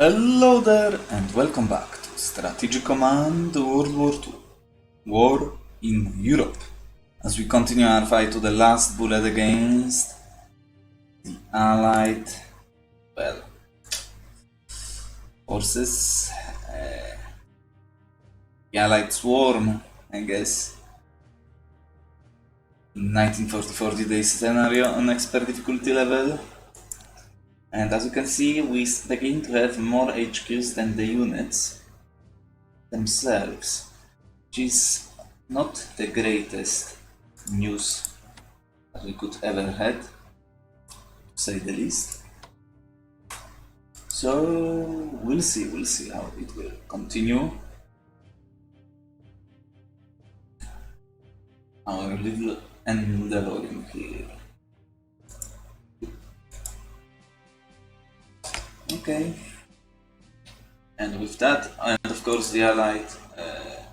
Hello there and welcome back to Strategic Command World War II, War in Europe, as we continue our fight to the last bullet against the Allied, well, forces, the Allied swarm, I guess, in 1940 days scenario on expert difficulty level. And as you can see, we begin to have more HQs than the units themselves, which is not the greatest news that we could ever had, to say the least. So we'll see how it will continue. Our little endeavoring here. Okay. And with that, and of course the Allied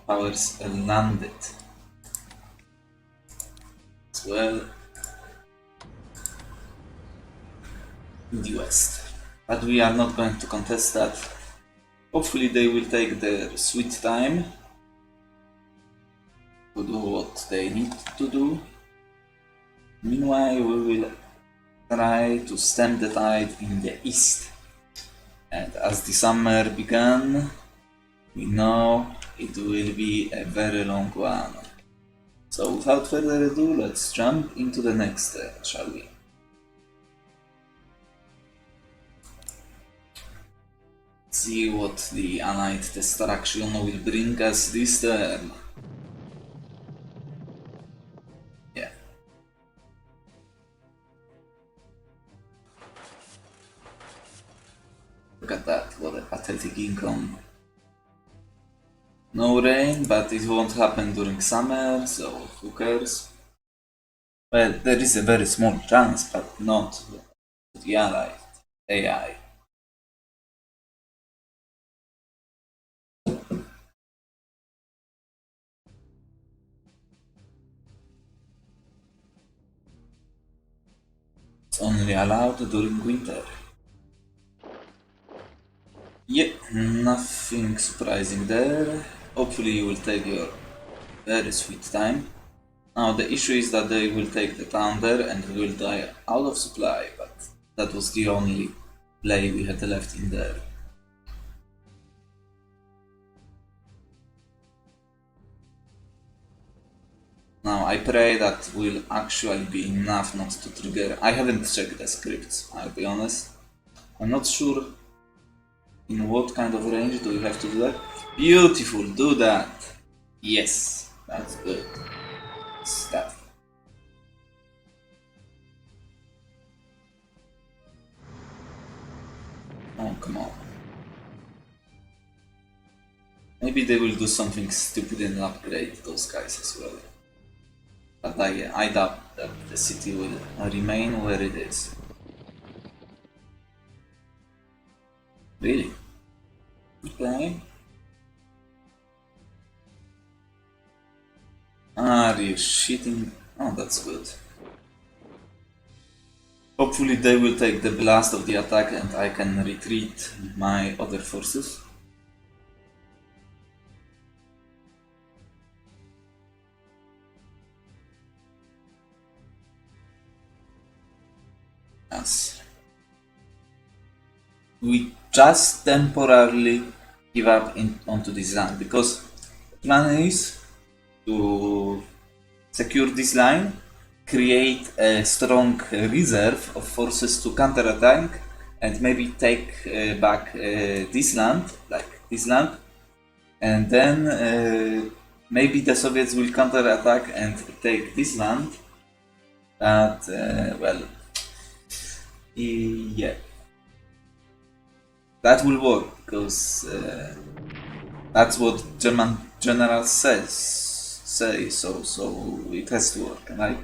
powers landed as well in the west. But we are not going to contest that. Hopefully they will take their sweet time to do what they need to do. Meanwhile, we will try to stem the tide in the east. And as the summer began, we know it will be a very long one. So without further ado, let's jump into the next step, shall we? See what the Allied destruction will bring us this turn. Yeah. Look at that, what a pathetic income. No rain, but it won't happen during summer, so who cares? Well, there is a very small chance, but not the Allied AI. It's only allowed during winter. Yep, nothing surprising there. Hopefully you will take your very sweet time. Now the issue is that they will take the town there and we will die out of supply, but that was the only play we had left in there. Now I pray that will actually be enough not to trigger. I haven't checked the scripts, I'll be honest. I'm not sure in what kind of range do we have to do that. Beautiful, do that! Yes, that's good stuff. Oh, come on. Maybe they will do something stupid and upgrade those guys as well. But I doubt that the city will remain where it is. Really? Okay. Are you shitting? Oh, that's good. Hopefully they will take the blast of the attack and I can retreat my other forces. Yes. We just temporarily give up onto this line because the plan is to secure this line, create a strong reserve of forces to counterattack and maybe take back this land, like this land, and then maybe the Soviets will counterattack and take this land. But well, yeah, that will work because that's what German generals say. So it has to work, right?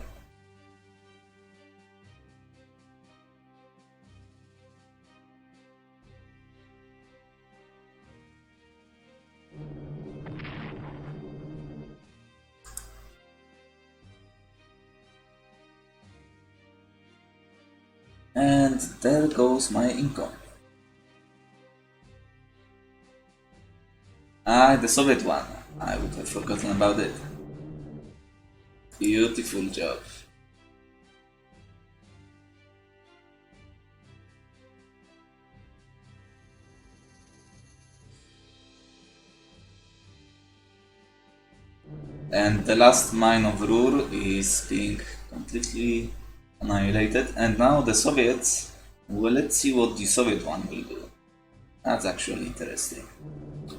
And there goes my income. Ah, the Soviet one. I would have forgotten about it. Beautiful job. And the last mine of Ruhr is being completely annihilated. And now the Soviets, well, let's see what the Soviet one will do. That's actually interesting.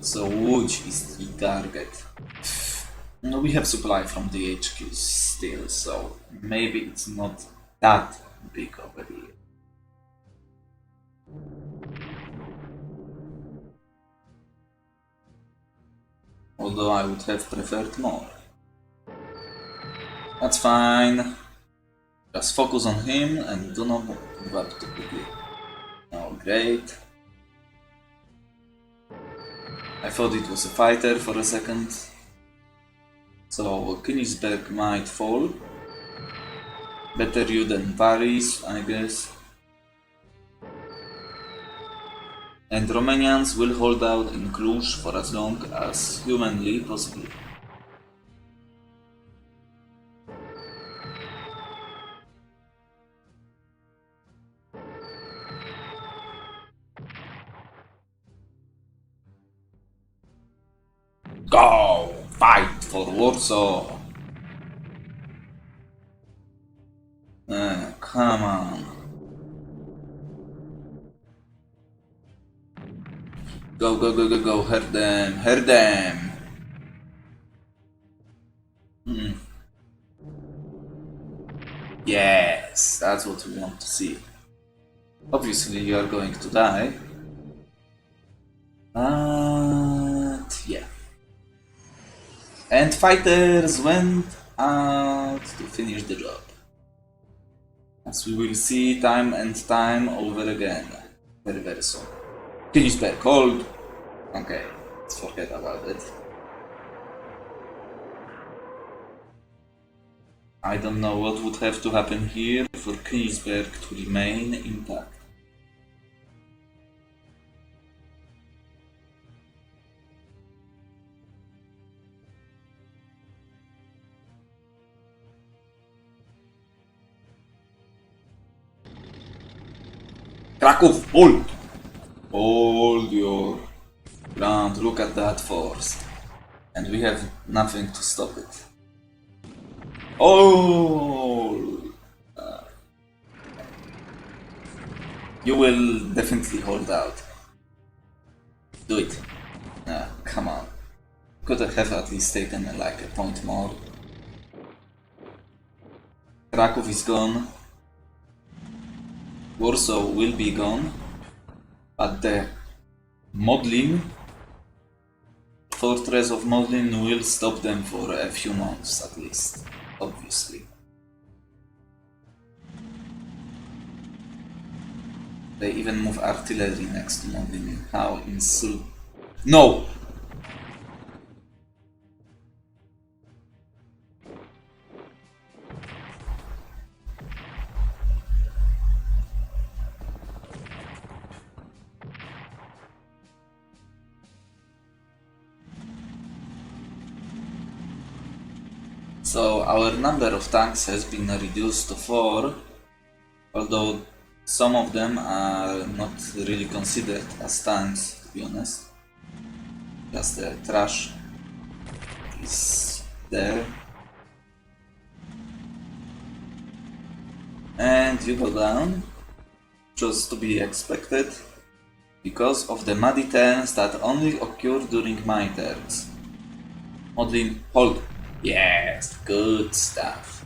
So Łódź is the target. No, we have supply from the HQ still, so maybe it's not that big over here. Although I would have preferred more. That's fine. Just focus on him and do not move up too quickly. Oh, great. I thought it was a fighter for a second. So Königsberg might fall. Better you than Paris, I guess. And Romanians will hold out in Cluj for as long as humanly possible. Go! Fight for Warsaw! Come on. Go, go, go, go, go, hurt them, hurt them! Yes, that's what we want to see. Obviously, you are going to die. But yeah. And fighters went out to finish the job. As we will see time and time over again. Very, very soon. Königsberg hold. Okay, let's forget about it. I don't know what would have to happen here for Königsberg to remain intact. Kraków, hold! Hold your ground, look at that force. And we have nothing to stop it. Oh! You will definitely hold out. Do it. Come on. Could have at least taken like a point more. Kraków is gone. Warsaw will be gone. But the Modlin, fortress of Modlin, will stop them for a few months at least. Obviously. They even move artillery next to Modlin. How insult. No! So our number of tanks has been reduced to 4, although some of them are not really considered as tanks, to be honest. Just the trash is there. And you go down, just to be expected, because of the muddy turns that only occur during my turns. Modlin, hold! Yes, good stuff.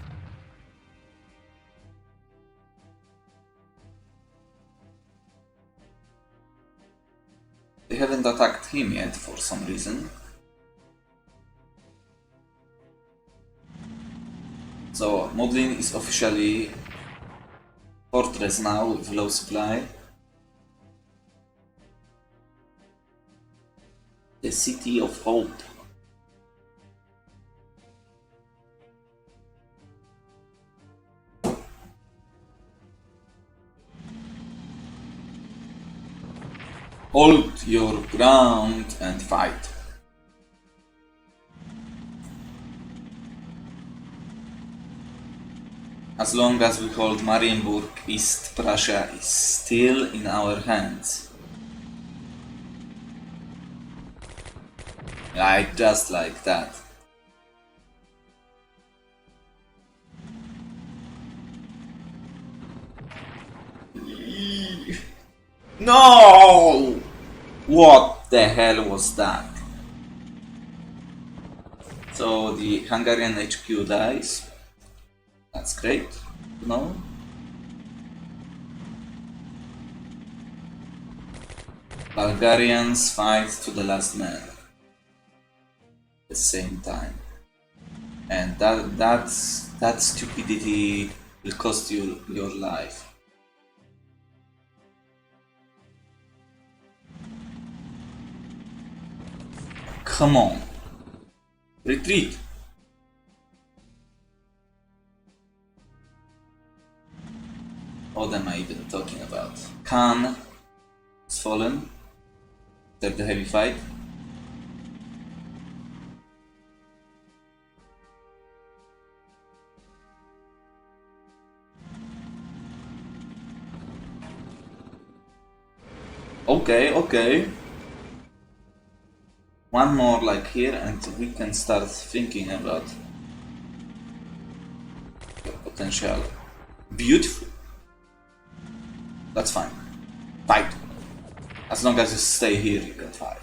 They haven't attacked him yet for some reason. So Modlin is officially fortress now with low supply. The City of Hope. Hold your ground and fight. As long as we hold Marienburg, East Prussia is still in our hands. Like, just like that. No! What the hell was that? So the Hungarian HQ dies. That's great. No? Bulgarians fight to the last man. At the same time. And that stupidity will cost you your life. Come on. Retreat. What am I even talking about? Khan is fallen after the heavy fight. Okay. One more like here and we can start thinking about the potential. Beautiful. That's fine. Fight. As long as you stay here, you can fight.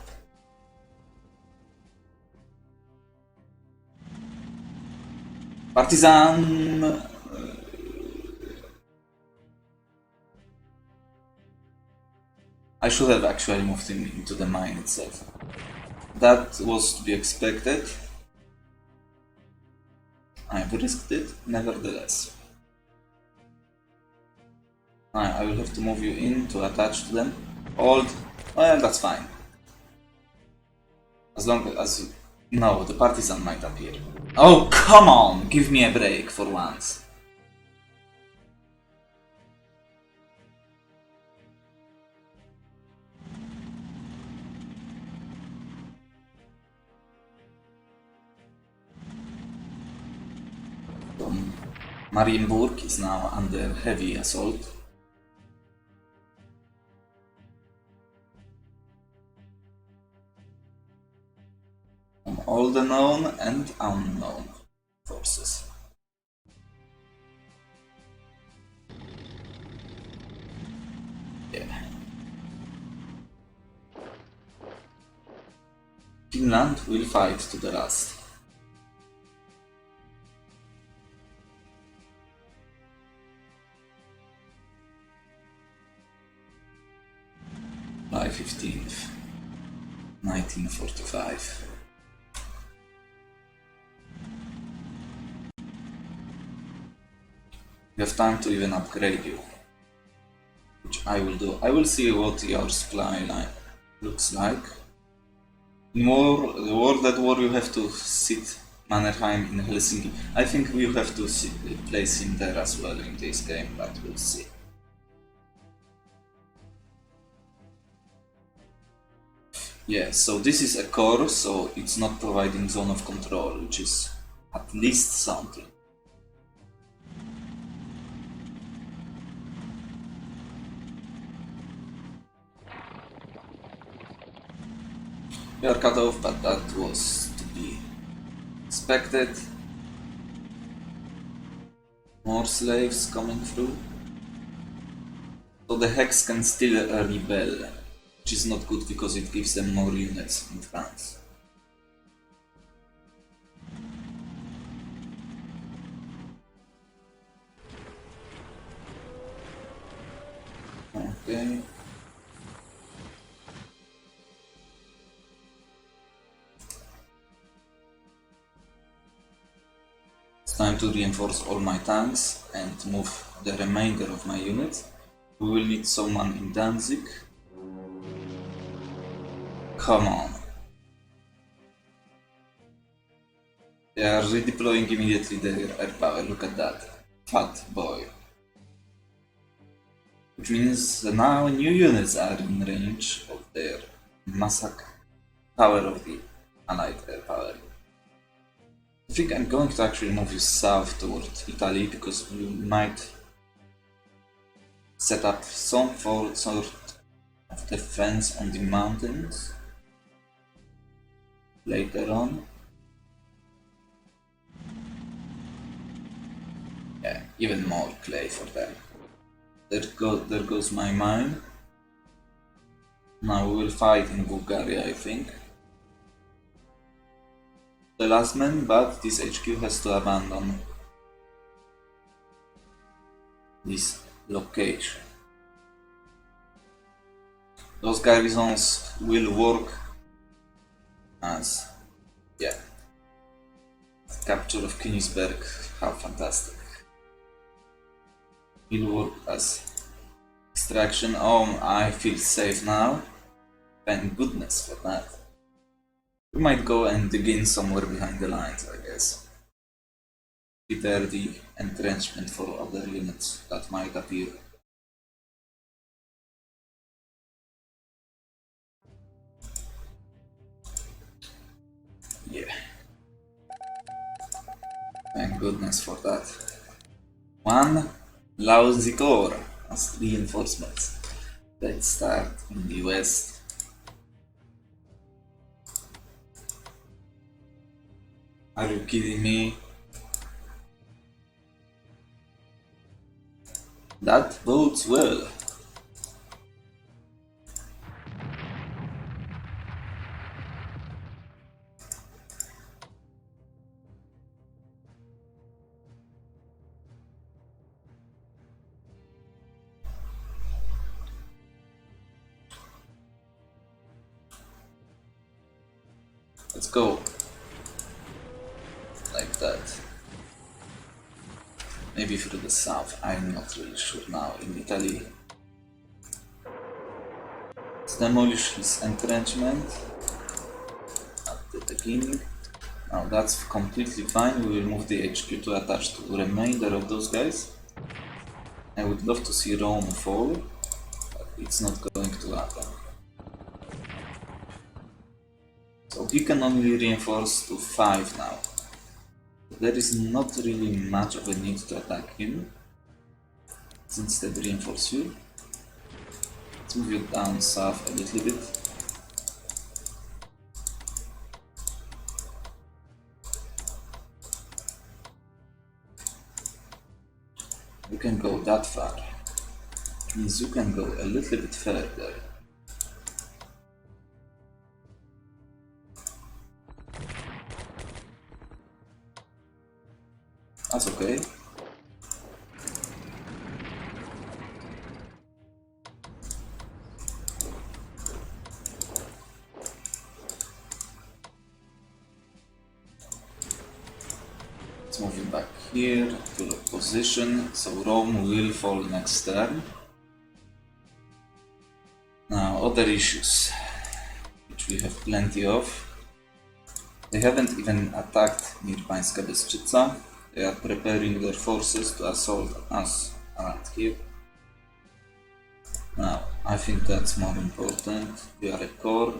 Partisan. I should have actually moved him into the mine itself. That was to be expected. I've risked it, nevertheless. I will have to move you in to attach to them. Hold. Well, that's fine. As long as... No, the partisan might appear. Oh, come on! Give me a break for once. Marienburg is now under heavy assault. On all the known and unknown forces. Yeah. Finland will fight to the last. July 15th, 1945. You have time to even upgrade you, which I will do. I will see what your supply line looks like. In World at War you have to sit Mannerheim in Helsinki. I think we have to place him there as well in this game, but we'll see. Yeah, so this is a core, so it's not providing zone of control, which is at least something. We are cut off, but that was to be expected. More slaves coming through. So the Hex can still rebel, which is not good because it gives them more units in France. Okay. It's time to reinforce all my tanks and move the remainder of my units. We will need someone in Danzig. Come on. They are redeploying immediately their air power, look at that. Fat boy. Which means now new units are in range of their massacre power of the Allied air power. I think I'm going to actually move you south toward Italy because you might set up some sort of defense on the mountains later on. Yeah, even more clay for them. There goes my mine. Now we will fight in Bulgaria, I think. The last man, but this HQ has to abandon this location. Those garrisons will work as, yeah, capture of Königsberg, how fantastic. Will work as extraction. Oh, I feel safe now. Thank goodness for that. We might go and dig in somewhere behind the lines, I guess. Prepare the entrenchment for other units that might appear. Yeah. Thank goodness for that. One lousy corps as reinforcements. Let's start in the west. Are you kidding me? That bodes well. Let's go. Like that. Maybe through the south, I'm not really sure now. In Italy. Let's demolish his entrenchment at the beginning. Now that's completely fine. We will move the HQ to attach to the remainder of those guys. I would love to see Rome fall, but it's not going to happen. So he can only reinforce to 5 now. There is not really much of a need to attack him. Let's instead reinforce you. Let's move you down south a little bit. You can go that far. Means you can go a little bit further. That's okay. Let's move you back here to the position, so Rome will fall next turn. Now, other issues, which we have plenty of. They haven't even attacked Mirpańska Bystrzyca. They are preparing their forces to assault us around here. Now, I think that's more important. We are a core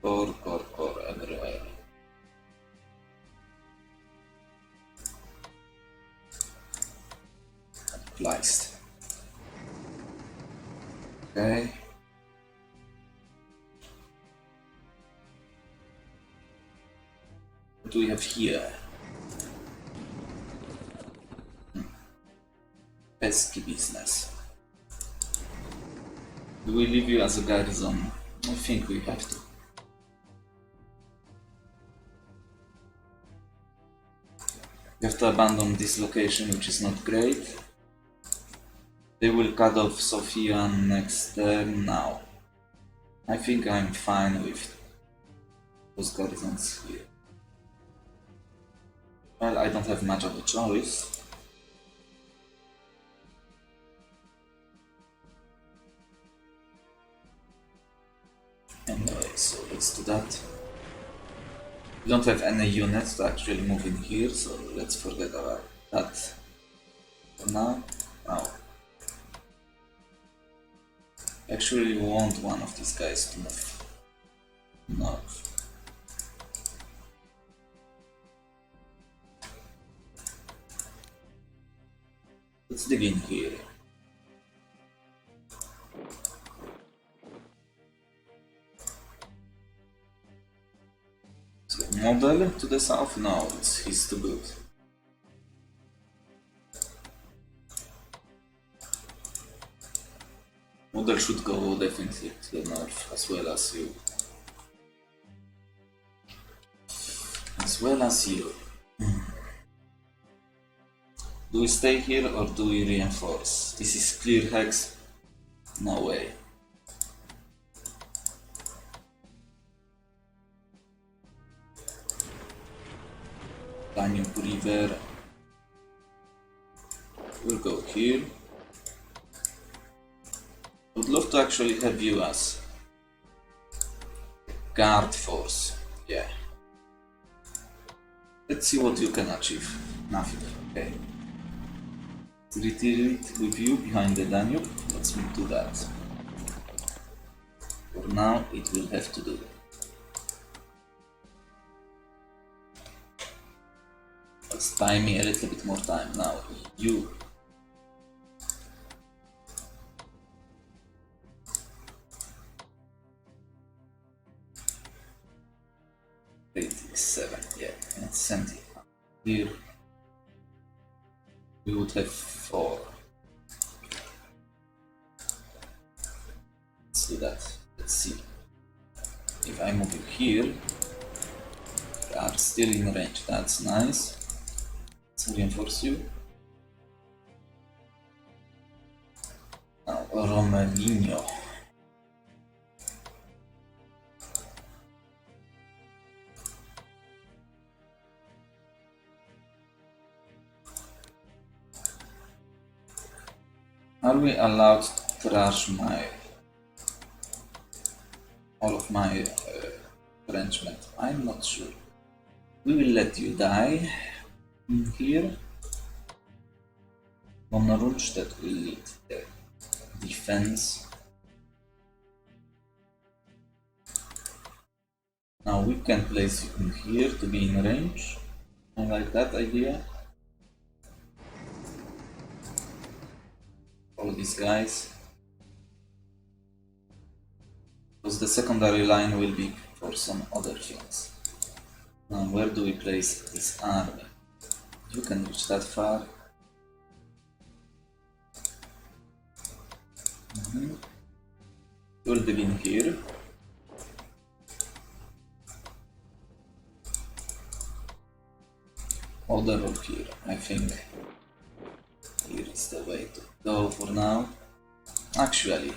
everywhere. Placed. Okay. What do we have here? Pesky business. Do we leave you as a garrison? I think we have to. We have to abandon this location, which is not great. They will cut off Sofia next turn now. I think I'm fine with those garrisons here. Well, I don't have much of a choice. Anyway, so let's do that. We don't have any units to actually move in here, so let's forget about that for now. Now, actually, we want one of these guys to move north. in here. So model to the south? No, he's too good. Model should go definitely to the north as well as you. As well as you. Do we stay here or do we reinforce? This is clear hex? No way. Danube River. We'll go here. Would love to actually have you as guard force. Yeah. Let's see what you can achieve. Nothing. Okay. Retreat with you behind the Danube. Let's do that. For now, it will have to do. Let's buy me a little bit more time now. You. Rating 7, yeah, and send it. Here we would have 4. Let's do that. Let's see. If I move you here, they are still in range. That's nice. Let's reinforce you. Now, Romelino. Are we allowed to trash all of my arrangement? I'm not sure. We will let you die here. Von Rundstedt will lead the defense. Now we can place you in here to be in range. I like that idea. All these guys. Because the secondary line will be for some other things. Now where do we place this army? You can reach that far. We'll begin here. Overall here, I think here is the way to go for now. Actually,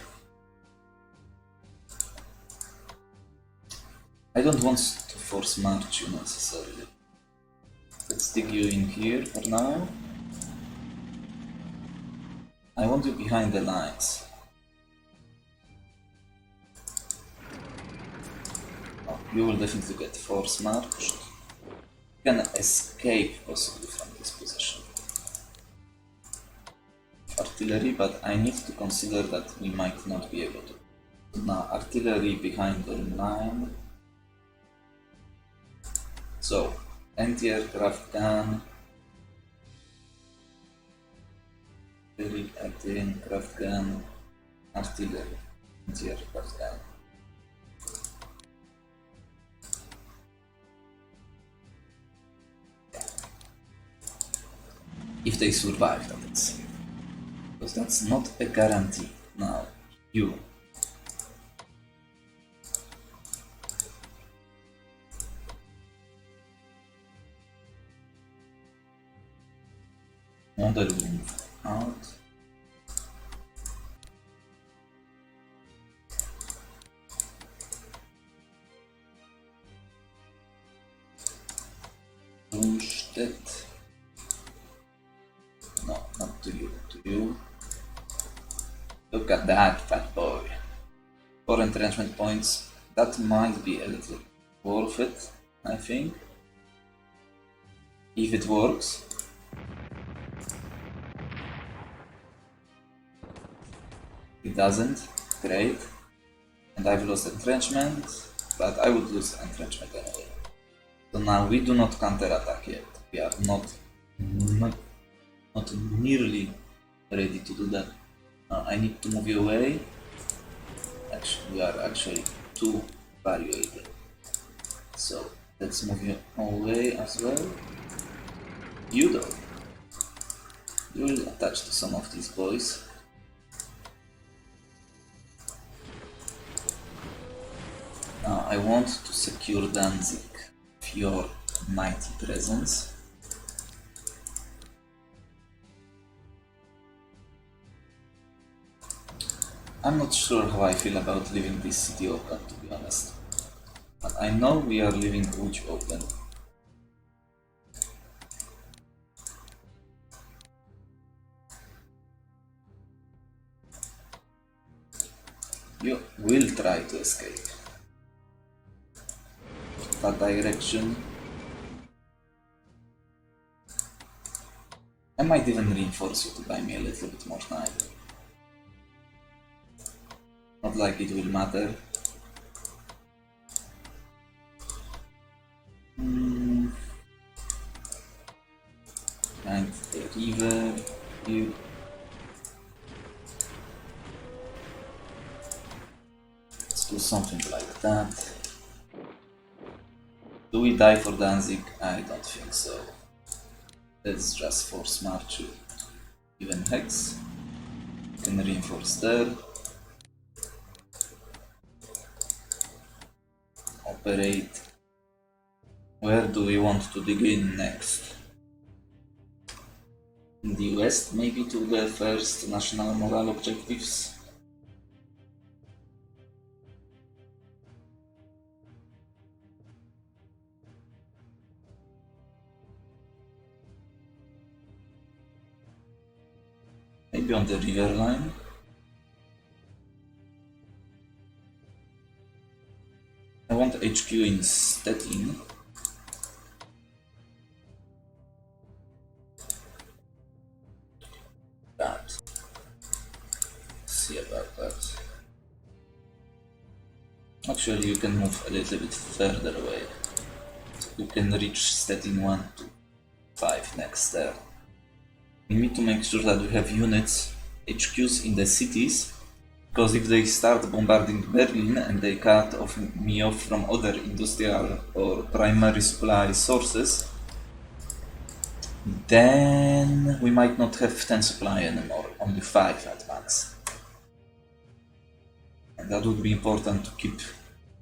I don't want to force march you necessarily. Let's dig you in here for now. I want you behind the lines. Oh, you will definitely get force marched. You can escape possibly from this position. Artillery, but I need to consider that we might not be able to. Now, artillery behind the line. So, anti-aircraft gun, anti-aircraft gun, artillery, anti-aircraft gun. If they survive, that is. Because that's not a guarantee. Now, you. Model will move out. Rundstedt. No, not to you, to you. Look at that, fat boy. 4 entrenchment points. That might be a little worth it, I think. If it works. It doesn't. Great. And I've lost entrenchment, but I would lose entrenchment anyway. So now we do not counterattack yet. We are not nearly ready to do that. I need to move you away. Actually, we are actually too valuable. So let's move you away as well. You though. You will attach to some of these boys. Now I want to secure Danzig with your mighty presence. I'm not sure how I feel about leaving this city open, to be honest. But I know we are leaving Łódź open. You will try to escape. That direction. I might even reinforce you to buy me a little bit more time. Not like it will matter. And the river here. Let's do something like that. Do we die for Danzig? I don't think so. Let's just force march to even Hex. Can reinforce there. Operate. Where do we want to dig in next? In the west, maybe to the first national morale objectives? Maybe on the river line? I want HQ in Stettin. That. See about that. Actually, you can move a little bit further away. So you can reach Stettin 1 to 5 next turn. We need to make sure that we have units, HQs in the cities, because if they start bombarding Berlin and they cut me off from other industrial or primary supply sources, then we might not have 10 supply anymore, only 5 at max. And that would be important to keep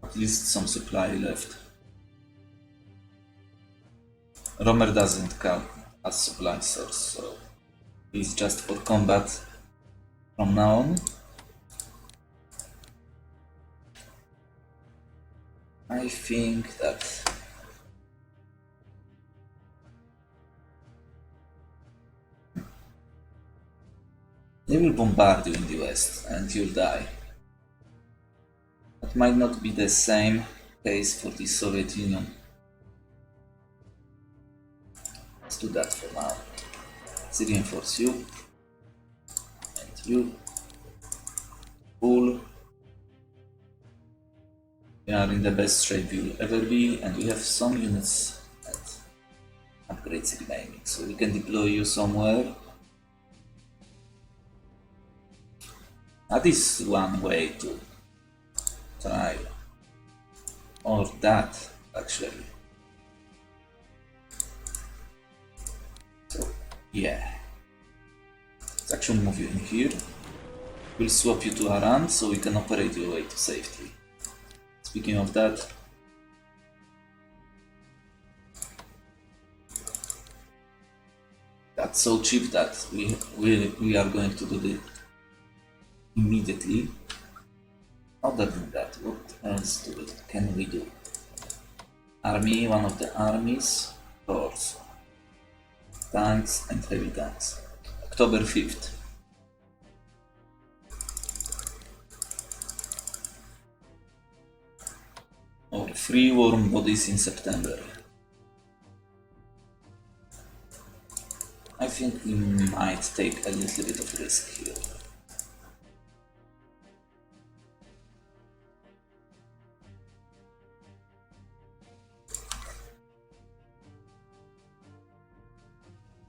at least some supply left. Romer doesn't count as supply source, so he's just for combat from now on. I think that they will bombard you in the west and you'll die. That might not be the same case for the Soviet Union. Let's do that for now. Let's reinforce you and you. Pull. We are in the best shape we will ever be, and we have some units that upgrade city buying, so we can deploy you somewhere. That is one way to try, or that actually. So yeah, let's actually move you in here. We'll swap you to Aran so we can operate you away to safety. Speaking of that, that's so cheap that we are going to do it immediately. Other than that, what else can we do? Army, one of the armies, horse, tanks and heavy tanks. October 5th. Or 3 warm bodies in September. I think we might take a little bit of risk here.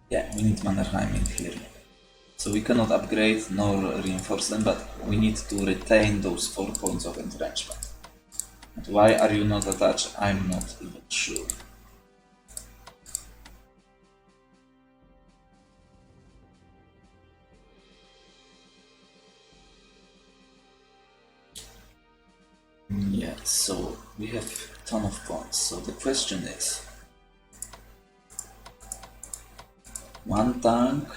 Yeah, we need Mannerheim in here. So we cannot upgrade nor reinforce them, but we need to retain those 4 points of entrenchment. And why are you not attached? I'm not even sure. Yeah, so we have a ton of points. So the question is, 1 tank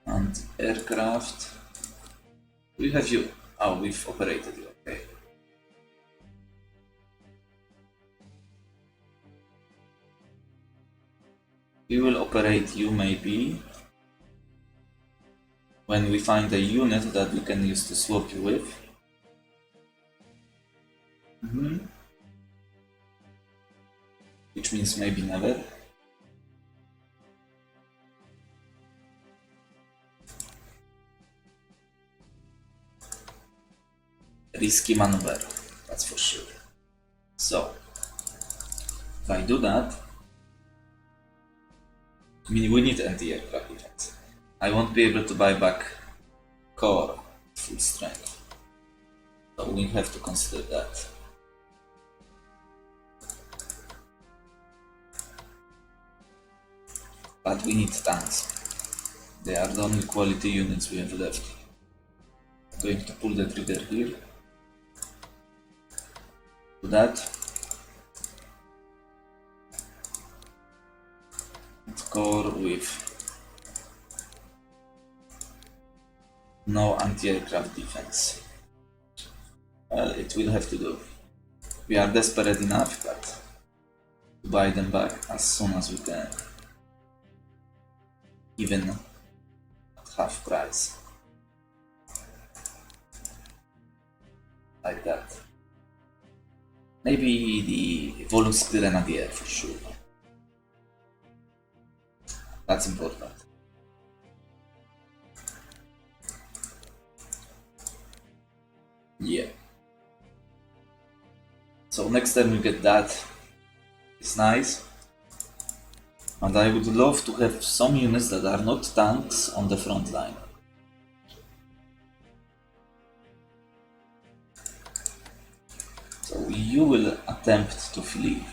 and aircraft. We have you. Oh, we've operated you. Okay. We will operate you maybe when we find a unit that we can use to swap you with. Which means maybe never. Risky maneuver, that's for sure. So, if I do that, I mean, we need anti-aircraft defense. I won't be able to buy back core full strength. So we have to consider that. But we need tanks. They are the only quality units we have left. I'm going to pull the trigger here. Do that. And core with no anti-aircraft defense. Well, it will have to do. We are desperate enough, but to buy them back as soon as we can. Even at half price. Like that. Maybe the Volus Grenadier for sure. That's important. Yeah. So next time we get that. It's nice. And I would love to have some units that are not tanks on the front line. So you will attempt to flee.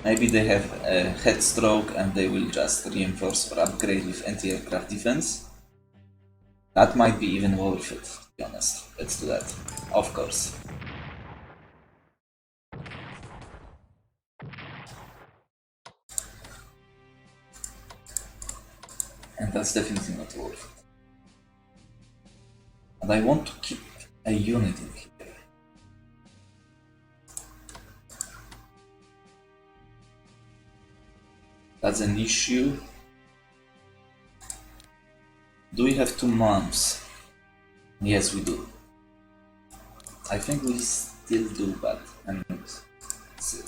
Maybe they have a headstroke and they will just reinforce or upgrade with anti-aircraft defense. That might be even worth it, to be honest. Let's do that. Of course. And that's definitely not worth it. And I want to keep a unit in here. That's an issue. Do we have 2 months? Yes, we do. I think we still do, but I'm not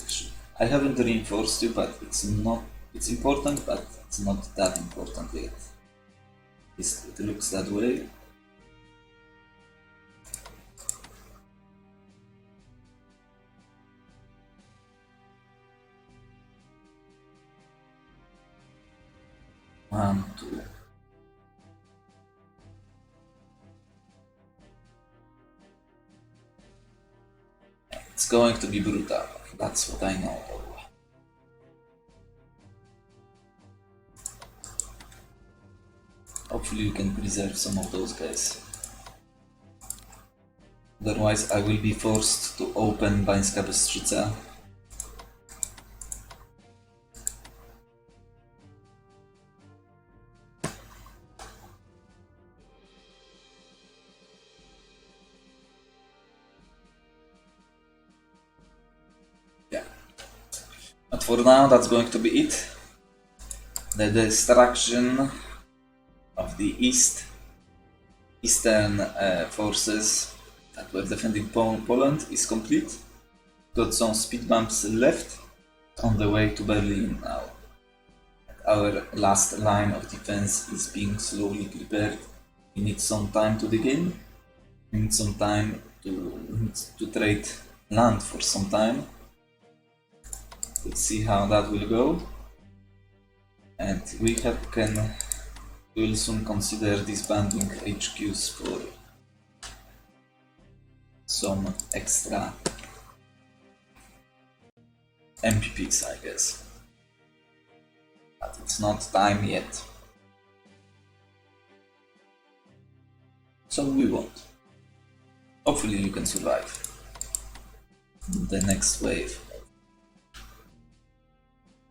sure. I haven't reinforced you, but it's important, but it's not that important yet. It looks that way. One, two. It's going to be brutal. That's what I know. Hopefully you can preserve some of those guys. Otherwise I will be forced to open Bańska Bystrzyca. Yeah. But for now that's going to be it. The destruction of the eastern forces that were defending Poland is complete. Got some speed bumps left on the way to Berlin now. Our last line of defense is being slowly prepared. We need some time to dig in. We need some time to trade land for some time. Let's see how that will go. And we will soon consider disbanding HQs for some extra MPPs, I guess. But it's not time yet. So we won't. Hopefully you can survive the next wave of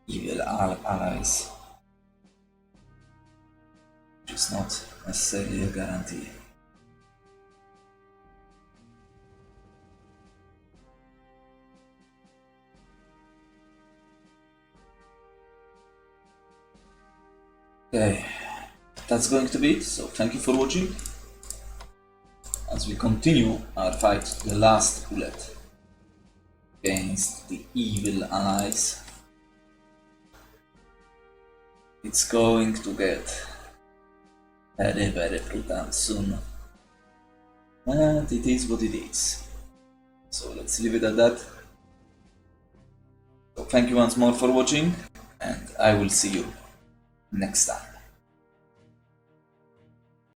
evil allies, which is not necessarily a guarantee. Okay, that's going to be it. So thank you for watching. As we continue our fight to the last bullet against the evil allies, it's going to get very, very brutal soon. And it is what it is. So let's leave it at that. So thank you once more for watching, and I will see you next time.